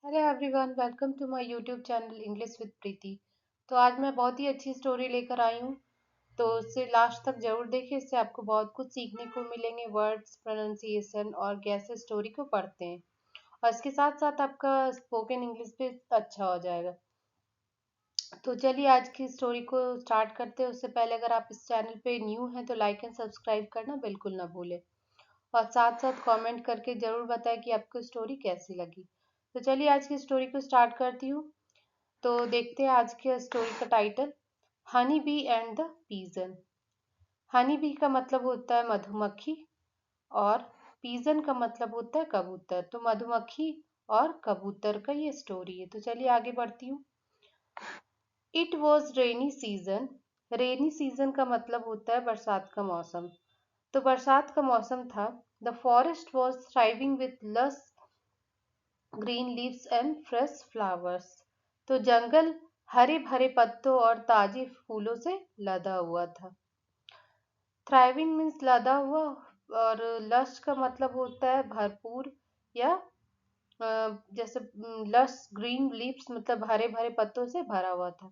Hello everyone, welcome to my YouTube channel English with Preeti. तो आज मैं बहुत ही अच्छी स्टोरी लेकर आई हूँ। तो इसे लास्ट तक जरूर देखिए, इससे आपको बहुत कुछ सीखने को मिलेंगे। वर्ड्स, प्रोनाउंसिएशन और कैसे स्टोरी को पढ़ते हैं, और इसके साथ साथ आपका स्पोकन इंग्लिश भी अच्छा हो जाएगा। तो चलिए आज की स्टोरी को स्टार्ट करते हैं। उससे पहले अगर आप इस चैनल पे न्यू हैं तो लाइक एंड सब्सक्राइब करना बिल्कुल ना भूलें, और साथ साथ कमेंट करके जरूर बताएं कि आपको स्टोरी कैसी लगी। तो चलिए आज की स्टोरी को स्टार्ट करती हूँ। तो देखते हैं आज के स्टोरी का title, honey bee and the pigeon. Honey bee का मतलब होता है मधुमक्खी, और पीजन का मतलब होता है कबूतर। तो मधुमक्खी और कबूतर का ये स्टोरी है। तो चलिए आगे बढ़ती हूँ। It was rainy season. Rainy season का मतलब होता है बरसात का मौसम। तो बरसात का मौसम था। The forest was thriving with lush green leaves and fresh flowers. तो जंगल हरे भरे पत्तों और ताजे फूलों से लदा हुआ था। थ्राइविंग मीन्स लदा हुआ, और लश का मतलब होता है भरपूर, या जैसे लश ग्रीन लीव्स मतलब हरे भरे पत्तों से भरा हुआ था।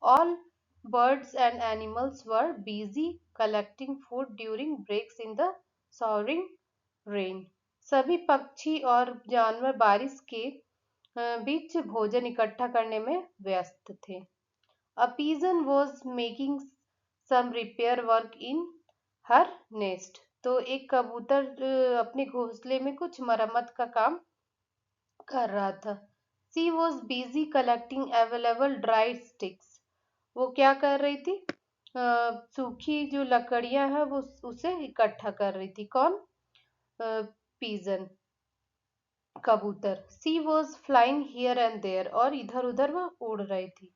All birds and animals were busy collecting food during breaks in the showering rain. सभी पक्षी और जानवर बारिश के बीच भोजन इकट्ठा करने में व्यस्त थे। A pigeon was making some repair work in her nest. तो एक कबूतर अपने घोंसले में कुछ मरम्मत का काम कर रहा था। She was busy collecting available dried sticks. वो क्या कर रही थी? सूखी जो लकड़ियां हैं वो उसे इकट्ठा कर रही थी। कौन? पीजन, कबूतर। She was flying here and there, और इधर उधर वह उड़ रही थी।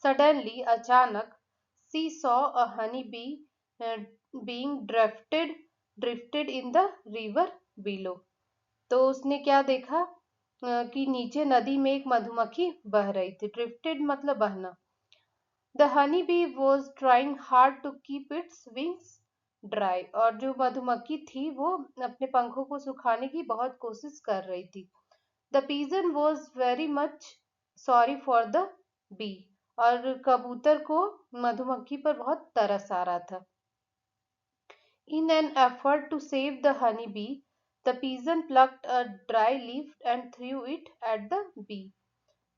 सडनली, अचानक, she saw a honey bee being drifted in the river below. तो उसने क्या देखा? कि नीचे नदी में एक मधुमक्खी बह रही थी। ड्रिफ्टेड मतलब बहना। The honey bee was trying hard to keep its wings dry. और जो मधुमक्खी थी वो अपने पंखों को सुखाने की बहुत कोशिश कर रही थी। The pigeon was very much sorry for the bee. और कबूतर को मधुमक्खी पर बहुत तरस आ रहा था। In an effort to save the honey bee, the pigeon plucked a dry leaf and threw it at the bee.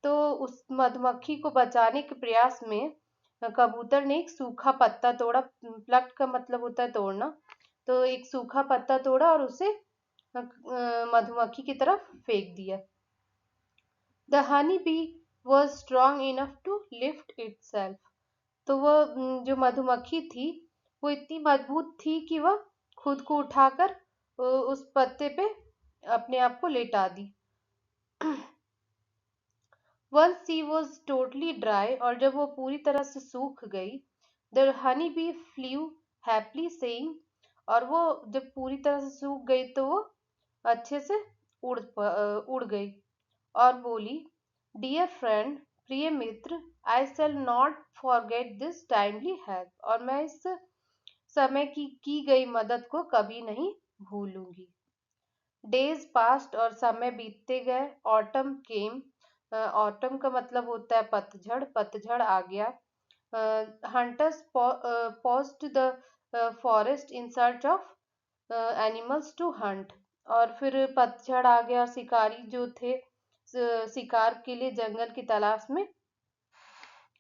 तो उस मधुमक्खी को बचाने के प्रयास में कबूतर ने एक सूखा पत्ता तोड़ा। प्लक्ट का मतलब होता है तोड़ना। तो एक सूखा पत्ता तोड़ा और उसे मधुमक्खी की तरफ फेंक दिया। The honey bee was strong enough to lift itself. तो वह जो मधुमक्खी थी वो इतनी मजबूत थी कि वह खुद को उठाकर उस पत्ते पे अपने आप को लेटा दी। Once she was totally dry, और जब वो पूरी तरह से सूख गई, the honey bee flew happily saying. और वो जब पूरी तरह से सूख गई तो वो अच्छे से उड़ गई और बोली, डियर फ्रेंड, प्रिय मित्र, I shall not forget this timely help. और मैं इस समय की गई मदद को कभी नहीं भूलूंगी। डेज पास्ट, और समय बीतते गए। ऑटम केम। ऑटम का मतलब होता है पतझड़। पतझड़ आ गया। Hunters paused the forest in search of animals to hunt. और फिर पतझड़ आ गया, शिकारी जो थे शिकार के लिए जंगल की तलाश में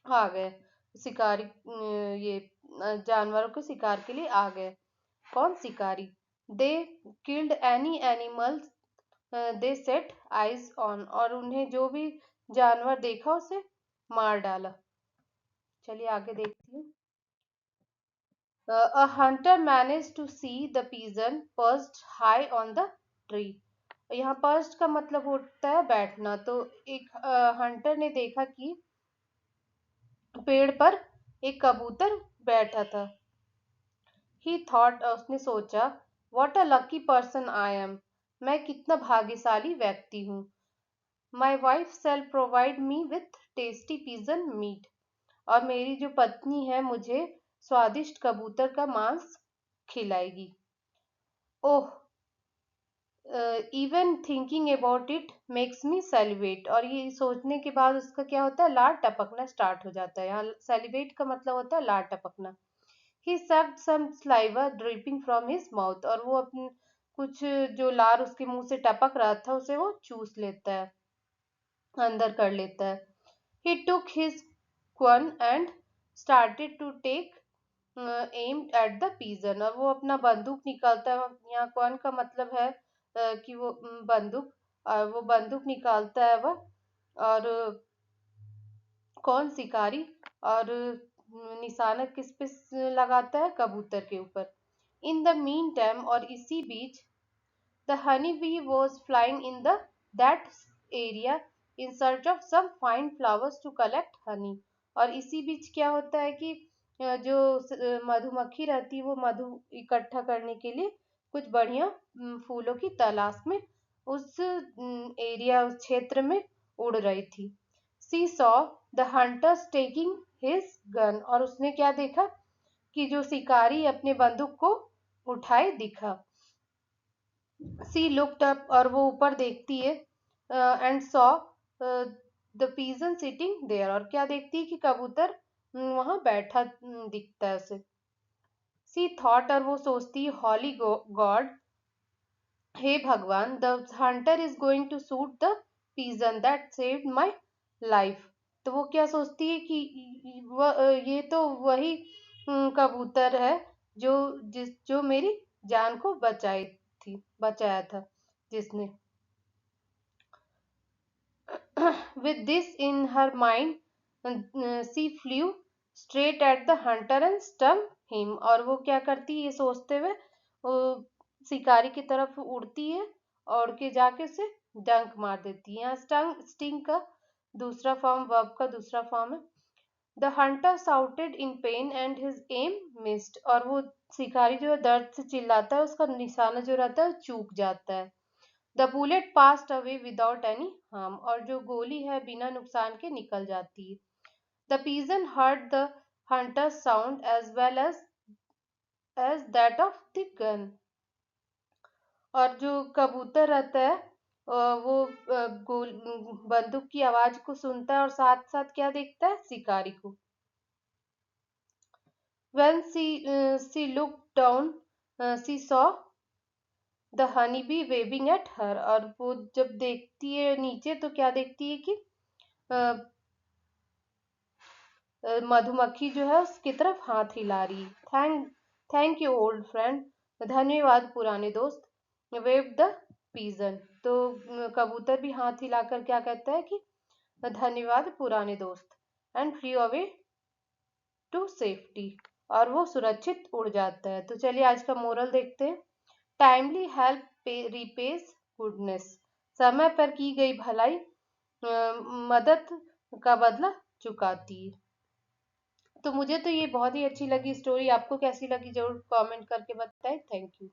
आ गए। शिकारी ये जानवरों के शिकार के लिए आ गए। कौन? शिकारी। They killed any animals they set eyes on. और उन्हें जो भी जानवर देखा उसे मार डाला। चलिए आगे देखती हूँ। A hunter managed to see the pigeon perched high on the tree. यहाँ perched का मतलब होता है बैठना। तो एक हंटर ने देखा कि पेड़ पर एक कबूतर बैठा था। He thought, उसने सोचा, what a lucky person I am. मैं कितना भाग्यशाली व्यक्ति हूँ। My wife shall provide me with tasty pigeon meat. और मेरी जो पत्नी है मुझे स्वादिष्ट कबूतर का मांस खिलाएगी। Oh, even thinking about it makes me celebrate, और ये सोचने के बाद उसका क्या होता है, लार टपकना स्टार्ट हो जाता है। यहाँ सेलिब्रेट का मतलब होता है लार टपकना। ही sucked some saliva dripping from his mouth, और वो अपने कुछ जो लार उसके मुंह से टपक रहा था उसे वो चूस लेता है, अंदर कर लेता है। He took his gun and started to take aim at the pigeon, और वो अपना बंदूक निकालता है। यहाँ कौन का मतलब है कि वो बंदूक, वो बंदूक निकालता है वह, और कौन शिकारी, और निशाना किस पे लगाता है, कबूतर के ऊपर। इन द मीन टाइम, और इसी बीच, the honeybee was flying in that area in search of some fine flowers to collect honey, और इसी बीच क्या होता है कि जो मधुमक्खी रहती है वो मधु इकट्ठा करने के लिए कुछ बढ़िया फूलों की तलाश में उस एरिया, उस क्षेत्र में उड़ रही थी। She saw the hunters taking his gun, और उसने क्या देखा कि जो शिकारी अपने बंदूक को उठाए दिखा। सी लुक्ड अप, और वो ऊपर देखती है, and saw the pigeon sitting there, और क्या देखती है कि कबूतर वहां बैठा दिखता है उसे। सी थॉट, और वो सोचती है, हॉली गॉड, हे भगवान, the hunter is going to shoot the pigeon that saved my life. तो वो क्या सोचती है कि ये तो वही कबूतर है जो मेरी जान को बचाया था जिसने। With this in her mind, she flew straight at the hunter and stung him, और वो क्या करती है ये सोचते हुए वो शिकारी की तरफ उड़ती है और के जाके उसे डंक मार देती है। यहाँ स्टिंग का दूसरा फॉर्म, वर्ब का दूसरा फॉर्म है। The Hunter shouted in pen and his aim missed, और वो शिकारी जो है दर्द से चिल्लाता है, उसका निशाना जो रहता है चूक जाता है। The bullet passed away without any harm, और जो गोली है बिना नुकसान के निकल जाती है। The pigeon heard the hunters sound as well as that of the gun, और जो कबूतर रहता है वो बंदूक की आवाज को सुनता है और साथ साथ क्या देखता है, शिकारी को। When she looked down, she saw the honey bee waving at her, और वो जब देखती है नीचे तो क्या देखती है कि मधुमक्खी जो है उसकी तरफ हाथ हिला रही। थैंक यू ओल्ड फ्रेंड, धन्यवाद पुराने दोस्त। वेव द पीजन, तो कबूतर भी हाथ हिलाकर क्या कहता है कि धन्यवाद पुराने दोस्त। And flee away to safety, और वो सुरक्षित उड़ जाता है। तो चलिए आज का मोरल देखते हैं। टाइमली हेल्प रिपेज गुडनेस, समय पर की गई भलाई मदद का बदला चुकाती है। तो मुझे तो ये बहुत ही अच्छी लगी स्टोरी। आपको कैसी लगी जरूर कमेंट करके बताएं। Thank you.